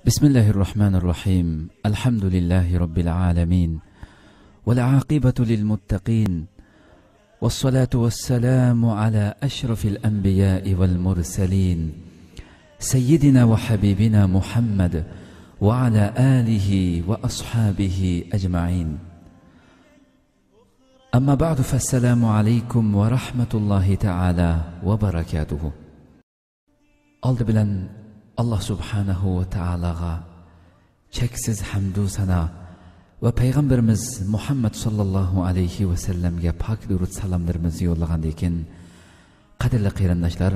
بسم الله الرحمن الرحيم الحمد لله رب العالمين والعاقبة للمتقين والصلاة والسلام على أشرف الأنبياء والمرسلين سيدنا وحبيبنا محمد وعلى آله وأصحابه أجمعين أما بعد فالسلام عليكم ورحمة الله تعالى وبركاته Aldı bilen Allah subhanahu ve ta'alaga cheksiz hamdu sana ve Peygamberimiz Muhammed sallallahu aleyhi ve sellemge pak durud salamlarımızı yollagandan keyin qadrli qarindoshlar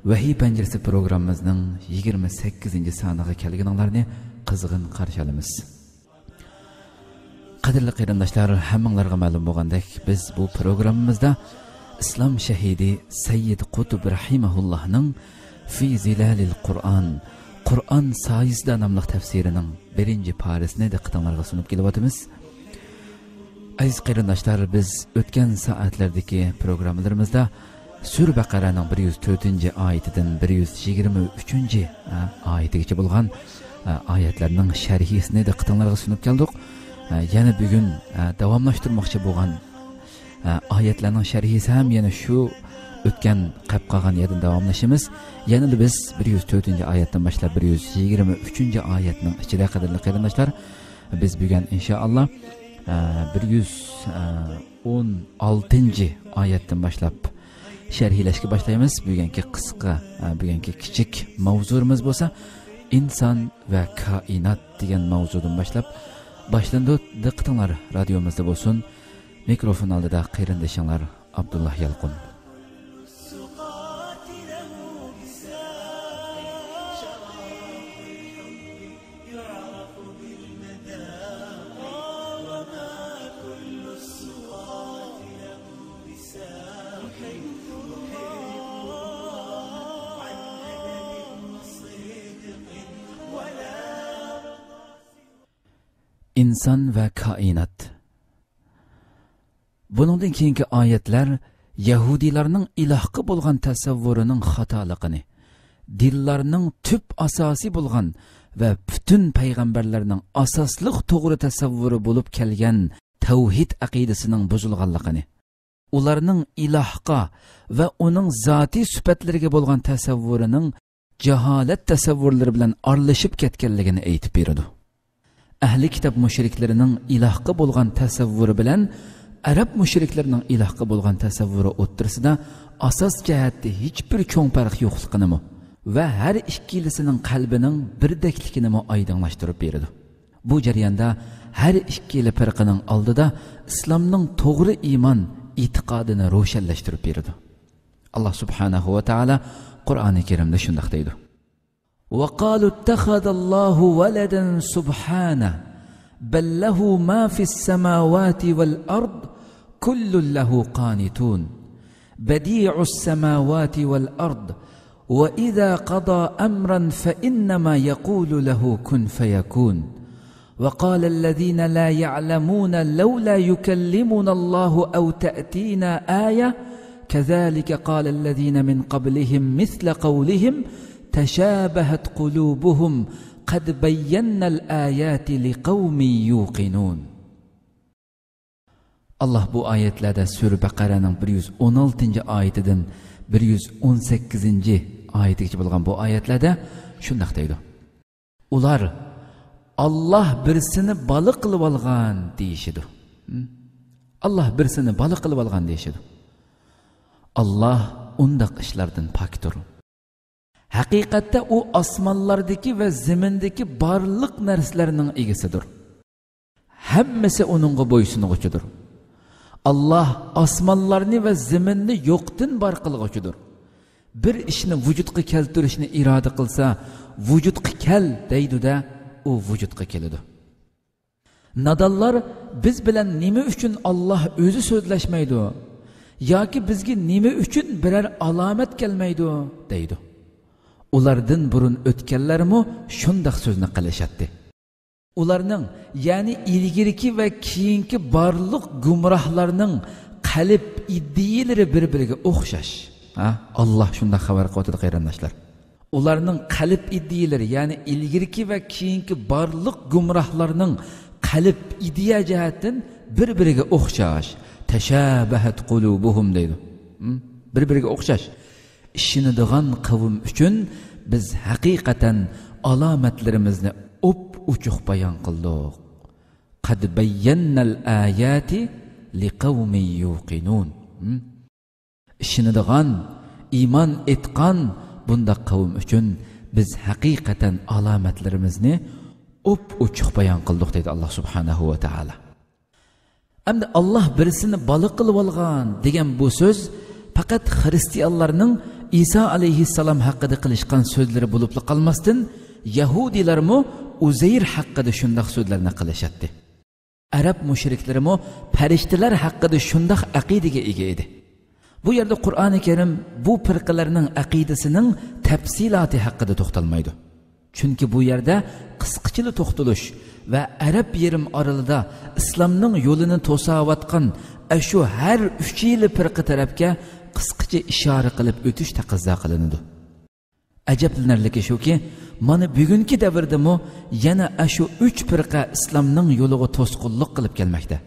Vahiy penceresi programımızın 28. sanaga kelganinglarni qizg'in qarshi olamiz. Qadrli qarindoshlar, hammanglarga ma'lum bo'lgandek, biz bu programmamizda islom shahidi Sayyid Qutb rahimahullohning Fi Zilalil Qur'an, Qur'an sayesinde namlı tefsirinin birinci parisini diqqatinglarga sunup kelyapmiz. Aziz qarindoshlar, biz o'tgan soatlardagi programmalarımızda Sur Baqaraning 104. oyatidan 123. oyatigacha bo'lgan oyatlarning sharhisini diqqatinglarga sunib keldik. Yana bugun davomlashtirmoqchi bo'lgan oyatlarning sharhisi ham yana shu o'tgan qolib qolgan yerdan davomlashimiz. Yana da biz 104. oyatdan boshlab 123. oyatning ichida qadrli qarindoshlar, biz bugun inshaalloh 116. oyatdan boshlab sharhlashga boshlaymiz. Bugungi qisqa, bugungi kichik mavzuimiz bo'lsa inson va koinot degan mavzudan boshlab boshlandi. Diqqatinglar radiomizda bo'lsin. Mikrofon oldida qarindoshinglar Abdullah Yalqun. İnsan ve kainat. Bunundan keyingi ayetler Yahudilarning ilohga bo'lgan tasavvurining xatoligini, dinlarining tüp asosiy bo'lgan va butun payg'ambarlarning asosliq to'g'ri tasavvuri bo'lib kelgan tavhid aqidasining buzilganligini, ularning ilohga va uning zotiy sifatlariga bo'lgan tasavvurining jaholat tasavvurlari bilan aralashib ketganligini aytib berdi. Ahli kitap müşriklerining ilohga bo'lgan tasavvuri bilan Arab müşriklerining ilohga bo'lgan tasavvuri o'ttirsida asos jihatda hech bir cho'ng farq yo'qligini va har ikkilisining qalbining birdekligini oydinlashtirib berdi. Bu jarayonda har ikkili firqaning oldida islomning to'g'ri iymon e'tiqodini ro'shanlashtirib berdi. Alloh subhanahu va taolo Qur'oni Karimda shunday deydi: وقالوا اتخذ الله ولدا سبحانه بل له ما في السماوات والأرض كل له قانتون بديع السماوات والأرض وإذا قضى أمرا فإنما يقول له كن فيكون وقال الذين لا يعلمون لولا يكلمنا الله أو تأتينا آية كذلك قال الذين من قبلهم مثل قولهم تشابهت قلوبهم قد بينا الآيات لقوم يوقنون. Allah bu ayetlerde Sur Baqaraning 116. oyatidan 118. oyatigacha bo'lgan bu oyatlarda shunday deydi: Ular Allah birsini bola qilib olgan deyishidi. Allah birsini bola qilib olgan deyishidi. Allah undaq ishlardan pokdir. Haqiqatda u osmonlardagi va zimindagi barliq narsalarning egasidir. Hammasi uningga bo'ysunuvchidir. Allah osmonlarni va ziminni yo'qdan bor qilg'uchidir. Bir ishni vujudga keltirishni iroda qilsa, vujudga kel deydi-da, u vujudga keladi. Nadallar biz bilan nima uchun Allah o'zi so'zlashmaydi yoki bizga nima uchun biror alomat kelmaydi deydi. Ulardan burun o'tganlarmi shunday so'zni qilishadi. Ularning, ya'ni ilgiriki va keyingi barliq gumrohlarning qalb iddialari bir-biriga o'xshash. Allah shunday xabar qiladi qarindoshlar. ularning qalb iddiyaları, ya'ni ilgirki va keyingi barliq gumrohlarning qalb ideya jihatdan bir-biriga o'xshash. Tashabahat qulubuhum deydi. Bir-biriga o'xshash. Ishonadigan qavm uchun biz haqiqatan alomatlarimizni ochiq bayon qildik. Qad bayyannal ayati liqaumin yuqinun. Ishonadigan, iymon etgan bunda qavm uchun biz haqiqatan alomatlarimizni ochiq bayon qildik deydi Alloh subhanahu va taolo. Endi Alloh birisini bola qilib olgan degan bu so'z faqat xristianlarning İsa alayhissalom haqida qilishgan so'zlari bo'lib qolmasdan, Yahudilarmo Uzayr haqida shunday so'zlarni qilishadi. Arab mushriklarimo farishtalar haqida shunday aqidaga ega edi. Bu yerda Qur'oni Karim bu firqalarning aqidasining tafsiloti haqida to'xtalmaydi. Chunki bu yerda qisqacha to'xtalish va Arab yerim oralida islomning yo'lini to'sayotgan shu har 3 yil firqa tarafga qisqacha ishora qilib o'tish taqozo qilinadi. Ajablanarligi shuki, mana bugungi davrdami yana shu 3 firqa islomning yo'liga to'sqinlik qilib kelmoqda.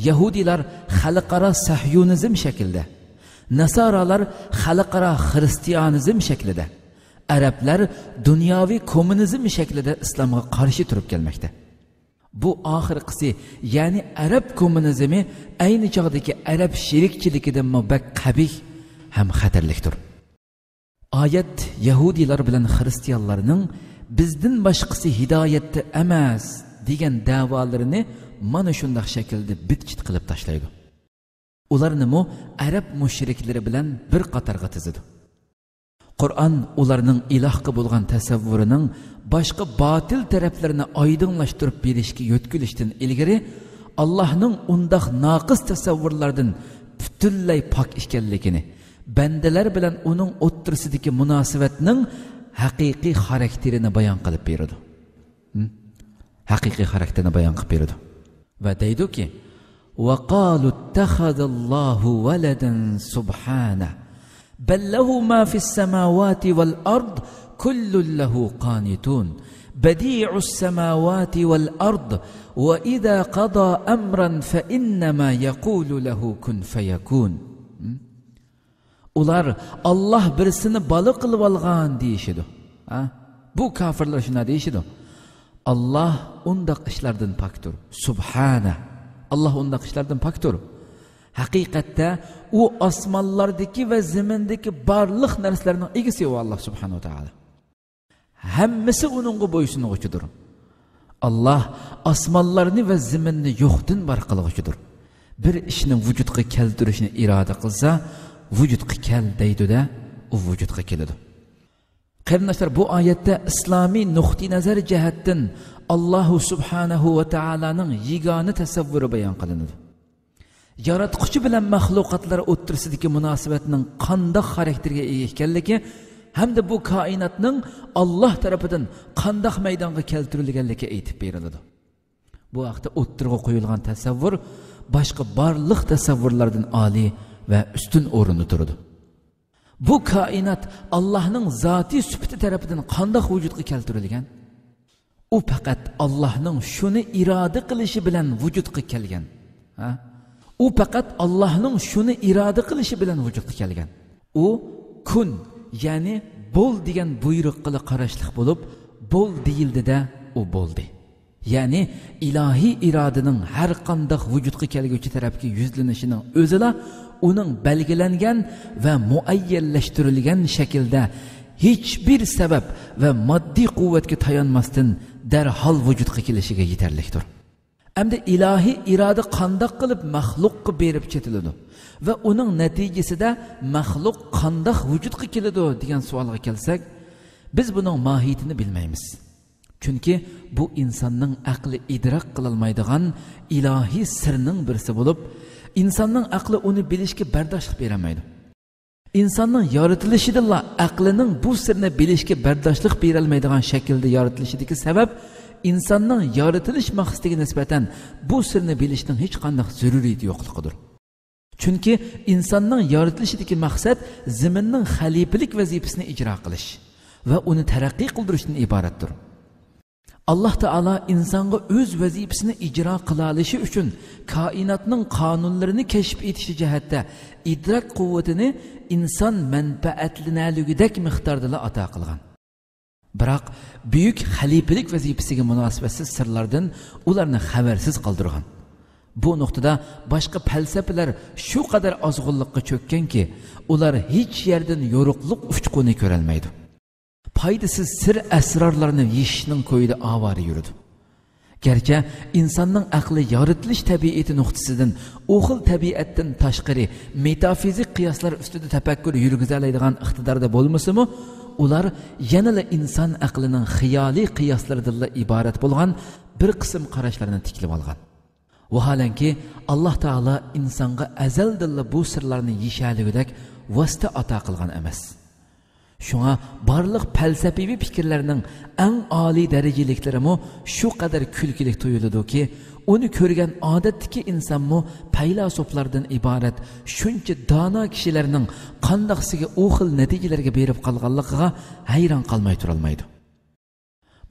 Yahudilar xalqaro sahyonizm shaklida, Nasaralar xalqaro xristianizm shaklida, Arablar dunyoviy kommunizm shaklida islomga qarshi turib kelmoqda. Bu oxirgisi, ya'ni Arab kommunizmi ayni chog'dagi Arab sherikchiligidan mubak qabih ham xatarlikdir. Oyat Yahudilar bilan xristianlarning bizdan boshqasi hidoyatda emas degan da'volarini mana shunday shaklda bitkit qilib tashlaydi. Ularni Arab mushriklari bilan bir qatorga tizadi. Qur'on ularning ilohga bo'lgan tasavvurining boshqa botil taraflarini oydinlashtirib berishga yo'tkilishdan ilgari Allohning undaq noqis tasavvurlardan butunlay pok ekanligini, bandalar bilan uning o'ttirsidagi munosabatning haqiqiy xarakterini bayon qilib beradi. Haqiqiy xarakterini bayon qilib beradi. Va deydiki: "Va qalu ittakhadallohu waladan subhana bal lahu ma fis samawati wal ard kullun lahu qanitun badi'us samawati wal ard wa idha qada amran fa innama yaqulu lahu kun fayakun." Ular Allah birisini bola qilib olgan deyishidi. Bu kafirlar shuna deyishidi. Allah undaq ishlardan pokdir. Subhana. Allah undaq ishlardan pokdir. Haqiqatda u osmonlardagi va zamindagi barliq narsalarning egasi o Allah subhanahu va taolo. Hammasi uningga bo'ysunuvchidir. Allah osmonlarni va zaminni yo'qdan bar qiluvchidir. Bir ishni vujudga keltirishni iroda qilsa, vujudga kel deydi-da, u vujudga keladi. Qarindoshlar, bu oyatda islomiy nuqtai nazar jihatdan Alloh subhanahu va taolaning yagona tasavvuri bayon qilinadi. Yaratquchi bilan mahluqotlar o'ttirsidagi munosabatning qanday xarakterga ega ekanligi hamda bu koinotning Alloh tarafidan qanday maydonga keltirilganligi aytib beriladi. Bu vaqtda o'ttirga qo'yilgan tasavvur boshqa barliq tasavvurlardan oliy ve üstün o'rinda turadi. Bu kainat Allah'ның zati sübti tarafından qanday vujudga keltirilgan? U faqat Allah'ның shuni iroda qilishi bilan vujudga kelgan. U faqat Allah'ның shuni iroda qilishi bilan vujudga kelgan. U kun, ya'ni bo'l degan buyruq qila qarashliq bo'lib, bo'l deyildi-da, u bo'ldi. Ya'ni ilahiy irodaning har qanday vujudga kelguvchi tarafga yuzlanishining o'zila uning belgilangan va muayyanlashtirilgan shaklda hiçbir sabab ve maddi kuvvetga tayanmasdan derhal vücudga kelishiga yeterlikdir. Hamda ilahi irade qandoq qilib maxluqqa berib ketiladi ve uning natijasida maxluq qandoq vücudga keladi degan savolga kelsak, biz buning mohiyatini bilmaymiz. Chunki bu insonning aqli idrok qilolmaydigan ilahi sirning birisi bo'lib, insonning aqli uni bilishga bardoshlik beramaydi. İnsanın yaratılışıdırla aklının bu sırrını bilişki berdaşlık berolmaydigan şekilde yaratılışıdaki sebep insanın yaratılış maqsadiga nisbatan bu sırrını bilishning hech qanday zaruriyati yo'qligidir. Chunki insonning yaratılışıdaki maqsad zaminning xalifalik vazifasini ijro qilish. va uni taraqqiy qildirishdan iboratdir. Allah Taala insonga o'z vazifasini ijro qila olishi uchun koinotning qonunlarini kashf etish jihatda idrok quvvatini inson manfaatlanaligidak miqdorda ato qilgan. Biroq buyuk xalifalik vazifasiga munosibatsiz sirlardan ularni xabarsiz qoldirgan. Bu nuqtada boshqa falsafalar shu qadar ozg'unlikqa cho'kkanki, ular hech yerdan yo'riqlik uchquni ko'ra olmaydi. Paydasız sir asrorlarni yeshishning ko'yida avara yuradi. Gerçi insonning aqli yaratilish tabiati nuqtasidan u xil tabiatdan tashqari metafizik qiyoslar ustida tafakkur yurgiza oladigan iqtidorda bo'lmasa-mu, ular yanada inson aqlining xiyoliy qiyoslaridan iborat bo'lgan bir qism qarashlarni tiklib olgan. Vaholanki Alloh taolo insonga azaldan bu sirlarni yeshaligidek vosita ato qilgan emas. Şuna barlıq felsefi fikirlerinin en âli dereceliklerimi şu kadar külkilik tuyuludu ki, onu körgen adetteki insan mı paylasoplardan ibaret şunca dana kişilerinin qandaqsıga o xil neticelerge berip kalğanlıqıga hayran kalmay turalmaydı.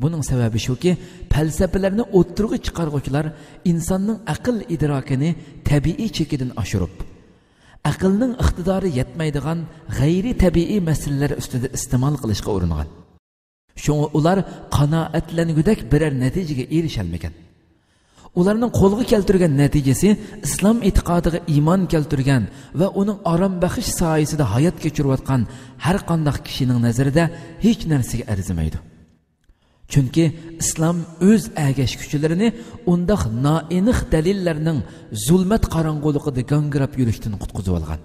Bunun sebebi şu ki, felsefelerini oturgu çıkargıçlar insanın akıl idrakini tabii çekidin aşırıp, aqlning iqtidori yetmaydigan g'ayri tabiiy masalalar ustida iste'mol qilishga uringan. Shunga ular qanoatlangudek biror natijaga erisholmagan. Ularning qo'lga keltirgan natijasi islom e'tiqodiga iymon keltirgan va uning orom baxsh soyasida hayot kechirayotgan har qanday kishining nazarida hech narsaga arzimaydi. Chunki islom o'z agash kuchlarini undaq noaniq dalillarning zulmat qorong'uligida gangrab yurishdan qutqizib olgan.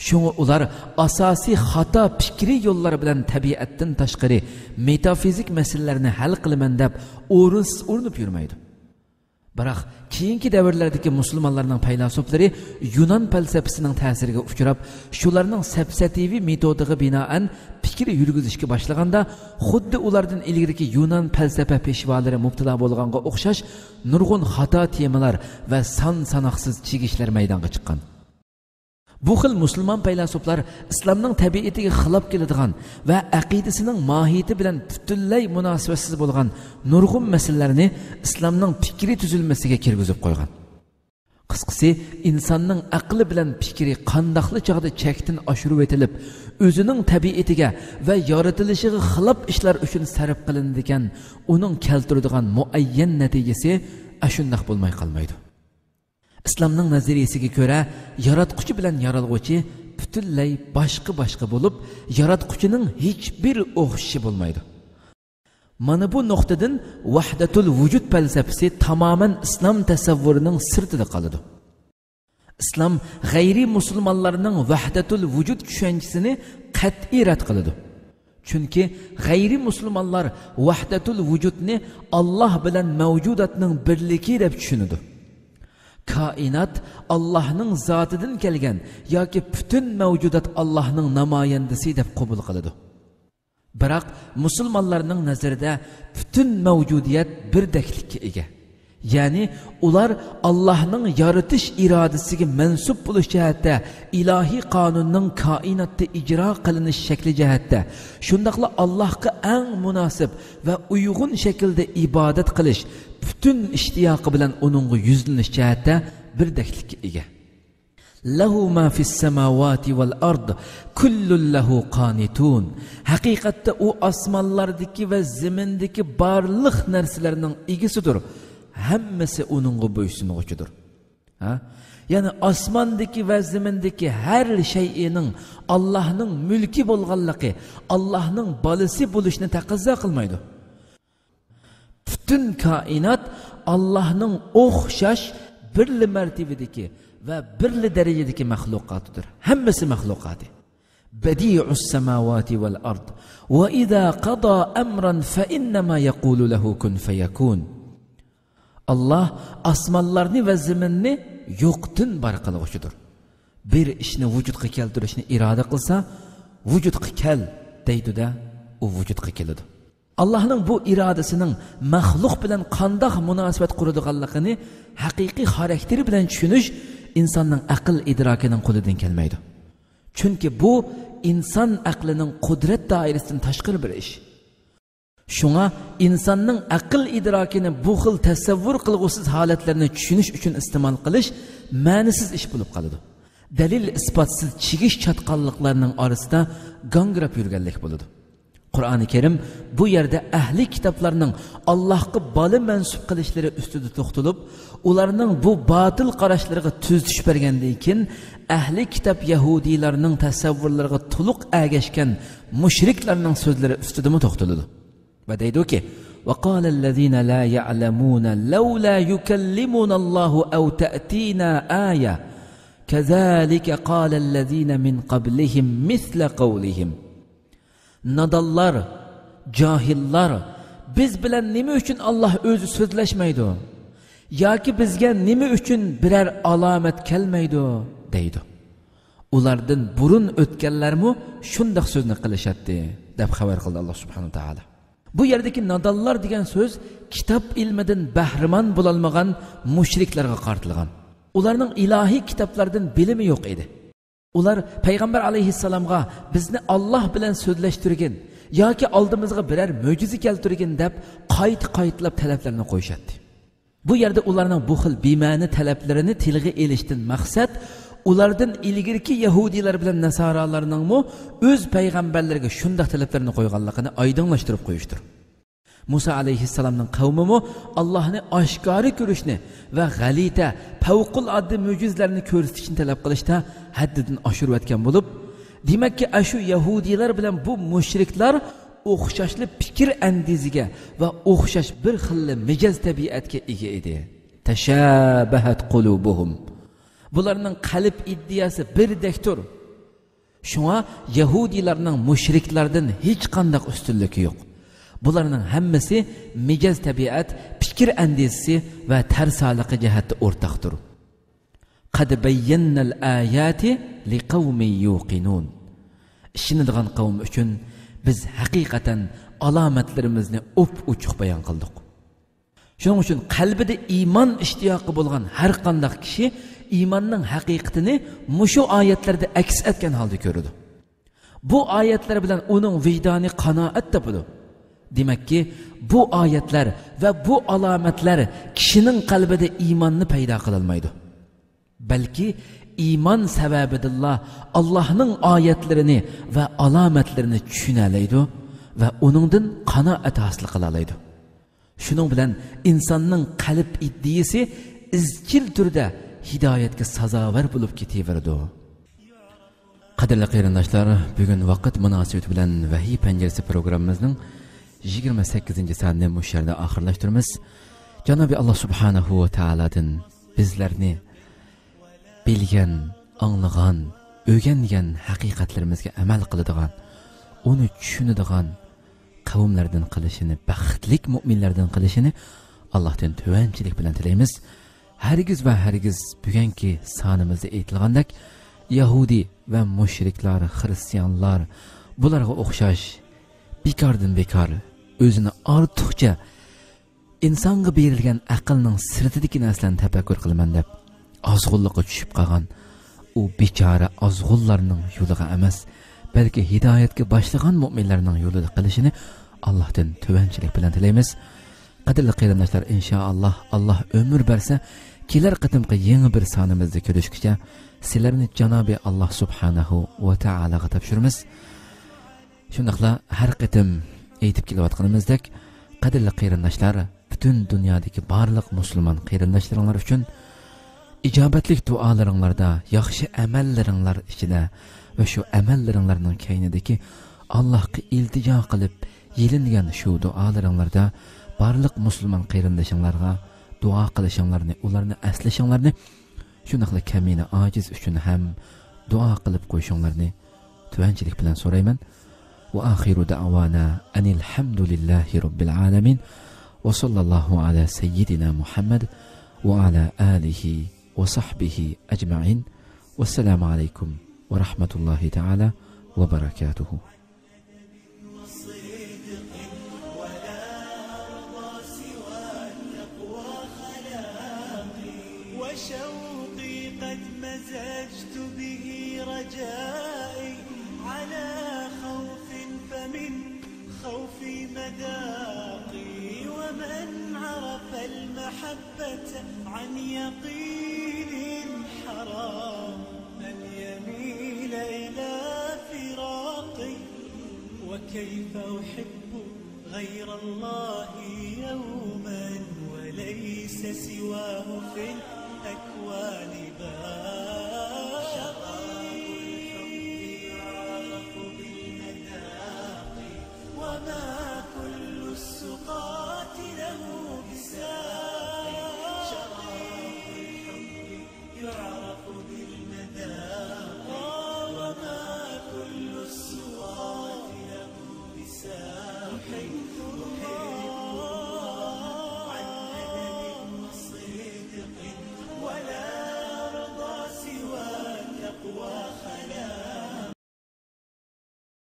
Shunga ular asosiy xato fikriy yo'llar bilan tabiatdan tashqari metafizik masalalarni hal qilaman deb urinib yurmaydi. Biroq keyingi davrlardagi musulmonlarning faylasuflari Yunon falsafasining ta'siriga uchrab, shularning safsativiy metodiga binoan fikr yurgizishga boshlaganda, xuddi ulardan ilgiriki Yunon falsafa peshvolari mubtalo bo'lganga o'xshash nurg'un xato temalar va son-sanoqsiz chigishlar maydonga chiqqan. Bu xil musulmon faylasuflar islomning tabiatiga xilof keladigan va aqidasining mohiyati bilan butunlay munosibatsiz bo'lgan nurg'un masalalarni islomning fikri tuzilmasiga kirgizib qo'ygan. Qisqasi, insonning aqli bilan fikri qandoqli chog'da chekdan oshirib etilib, o'zining tabiatiga va yaratilishiga xilof ishlar uchun sarf qilinadigan, uning keltiradigan muayyan natijasi ashundoq bo'lmay qolmaydi. İslamның nazariyasiga ko'ra, yaratquchi bilan yaralg'uvchi butunlay boshqa bo'lib, yaratquchining hech bir o'xshashi bo'lmaydi. Mana bu nuqtadan vahdatul vujud falsafasi tamoman islom tasavvurining sirtida qoladi. Islom g'ayri musulmonlarning vahdatul vujud tushunchisini qat'iy rad qiladi. Chunki g'ayri musulmonlar vahdatul vujudni Alloh bilan mavjudotning birligi deb tushunadi. Kainat Allah'ның zatıdan kelgen yoki bütün mevcudat Allah'ның namoyandasi deb qabul qiladi. Biroq musulmonlarning nazarida bütün mevcudiyat birdeklikka ega. Ya'ni ular Allah'ның yaratish irodasiga mansub bo'lish jihatda ilohiy qonunning koinotda ijro qilinish shakli jihatda shundaqla Allohga eng munosib va uyg'un shaklda ibodat qilish bütün ishtiyoqi bilan uningga yuzlanish jihatda birdeklikka ega. Lahu ma fis samawati val ard kullun lahu qanitun. Haqiqatda u osmonlardagi va zamindagi barliq narsalarning egasidir. Hammasi uningga bo'ysunuvchidir. Ya'ni osmondagi va zamindagi har shay'ning Allohning mulki bo'lganligi, Allohning bolasi bo'lishni taqozo qilmaydi. Bütün kainat Allah'ның o'xshash birli martabadagi va birli darajadagi mahluqotidir. Hammasi mahluqoti. Badi'us samawati val ard va idza qada amran fa innama yaqulu lahu kun fayakun. Allah osmonlarni va zaminni yo'qdan bar qiluvchidir. Bir ishni vujudga keltirishni iroda qilsa, vujudga kel deydi-da, u vujudga keladi. Allah'ның bu iradəsinin məxluq bilan qandaq münasibət quradiganligini haqiqiy xarakteri bilan tushunish insonning aql idrokining qo'lidan kelmaydi. Chunki bu inson aqlining qudrat doirasidan tashqari bir ish. Shunga insonning aql idrokini bu xil tasavvur qilg'usiz holatlarni tushunish uchun iste'mol qilish ma'nisiz ish bo'lib qoladi. Dalil isbotsiz chigish chatqonliqlarning orasida gangrab yurganlik bo'ladi. Qur'oni Karim bu yerda ahli kitoblarning Allohga bola mansub qilishlari ustida to'xtalib, ularning bu botil qarashlariga tuzitish bergandan keyin ahli kitob yahudiylarning tasavvurlariga to'liq agashgan mushriklarning so'zlari ustida to'xtaladi. Va deydiki: "Va qalallazina la ya'lamuna laula yukallimuna Allohu aw ta'tina aya kazalika qalallazina min qablihim misla qawlihim." Nadallar, cahillar biz bilan nima uchun Alloh o'zi so'zlashmaydi yoki bizga nima uchun biror alomat kelmaydi deydi. Ulardan burun o'tganlarmi shunday so'zni qilishadi deb xabar qildi Alloh subhanahu va taolo. Bu yerdagi nadallar degan so'z kitob ilmidan bahramand bo'lolmagan mushriklarga qartilgan. Ularning ilohiy kitoblardan bilimi yo'q edi. Ular payg'ambar alayhissalomga bizni Alloh bilan so'zlashtirgin yoki oldimizga biror mo'jiza keltirgin deb qayt-qaytlab talablarni qo'yishadi. Bu yerda ularning bu xil bema'ni talablarini tilga elishdan maqsad ulardan ilgirki yahudiylar bilan nasoralarning o'z payg'ambarlariga shunday talablarni qo'yganligini oydinlashtirib qo'yishdir. Musa alayhissalomning qavmi Allohni oshkora ko'rishni va g'alita, favquloddiy mo'jizalarni ko'rsatishni talab qilishda haddidan oshirib o'tgan bo'lib, demakki ashu yahudiylar bilan bu mushriklar o'xshashli fikr andiziga va o'xshash bir xil mijoz tabiatga ega edi. Tashabahat qulubuhum. Bularning qalb iddiasi birdekdir. Shunga yahudiylarning mushriklardan hech qanday ustunligi yo'q. Bularning hammasi mijoz tabiat, fikr andizisi va tarsaliqi jihatda o'rtaqdir. Qad bayyannal ayati liqaumin yuqinun. Ishinidigan qavm uchun biz haqiqatan alomatlarimizni ochiq bayon qildik. Shuning uchun qalbida iymon ishtiyoqi bo'lgan har qanday kishi iymonning haqiqatini mushu oyatlarda aks etgan holda ko'radi. Bu oyatlar bilan uning vijdoni qanoat topadi. Demakki, bu oyatlar va bu alomatlar kishining qalbida iymonni paydo qila olmaydi. Balki iymon sababidillah Allohning oyatlarini va alomatlarini tushuna oladi va uningdan qanoat hosil qila oladi. Shuning bilan insonning qalb iddiyasi izchil turda hidoyatga sazovor bo'lib ketaveradi. Qadrli qarindoshlar, bugun vaqt munosabati bilan Vahiy panjarasi programmamizning 28-sonini bu yerda oxirlashtiramiz. Janobi Alloh subhanahu va taoladan bizlarni bilgan, anglagan, o'rgangan haqiqatlarimizga amal qiladigan, uni tushunadigan qavmlardan qilishini, baxtlik mu'minlardan qilishini Allohdan tovanchilik bilan tilaymiz. Hargiz va hargiz bugungi sonimizda aytilgandek Yahudi va mushriklar, xristianlar bularga o'xshash bekordan bekor o'zini ortiqcha insonga berilgan aqlning sirtidagi narsalarni tafakkur qilaman deb ozg'unlikqa tushib qolgan u bechora ozg'unlarning yo'liga emas, balki hidoyatga boshlagan mu'minlarning yo'lida qilishini Allohdan tovanchilik bilan tilaymiz. Qadrli qarindoshlar, inshaalloh Alloh umr bersa, kelar qatimqi yangi bir sonimizda ko'rishguncha sizlarni Janobi Alloh subhanahu va taolaga topshiramiz. Shundaqla har qatim aytib kelayotganimizdek, qadrli qarindoshlar, butun dunyodagi barliq musulmon qarindoshlaringlar uchun ijobatli duolaringlarda, yaxshi amallaringlar ichida va shu amallaringlarning kaynidagi Allohga iltijo qilib yelingan shu duolaringlarda barliq musulmon qarindoshinglarga duo qilishinglarni, ularni aslashinglarni, shunaqla kamina ojiz uchun ham duo qilib qo'yishinglarni tuvanchilik bilan so'rayman. Va axiru da'wana anil hamdulillahi robbil alamin va sallallohu ala sayyidina Muhammad va ala alihi va sahbihi ajma'in. Vassalamu alaykum va rahmatullohi ta'ala va barakatuhu. وشوقي قد مزجت به رجاء بالمذاق. ومن عرف المحبة عن يقين حرام أن يميل إلى فراقي. وكيف أحب غير الله يوما وليس سواه في الأكوان باقي. شراب الحب يعرف بالمذاق وما كل السقاة له بساق. شراب الحب يعرف بالمذاق وما كل السقاة له بساق.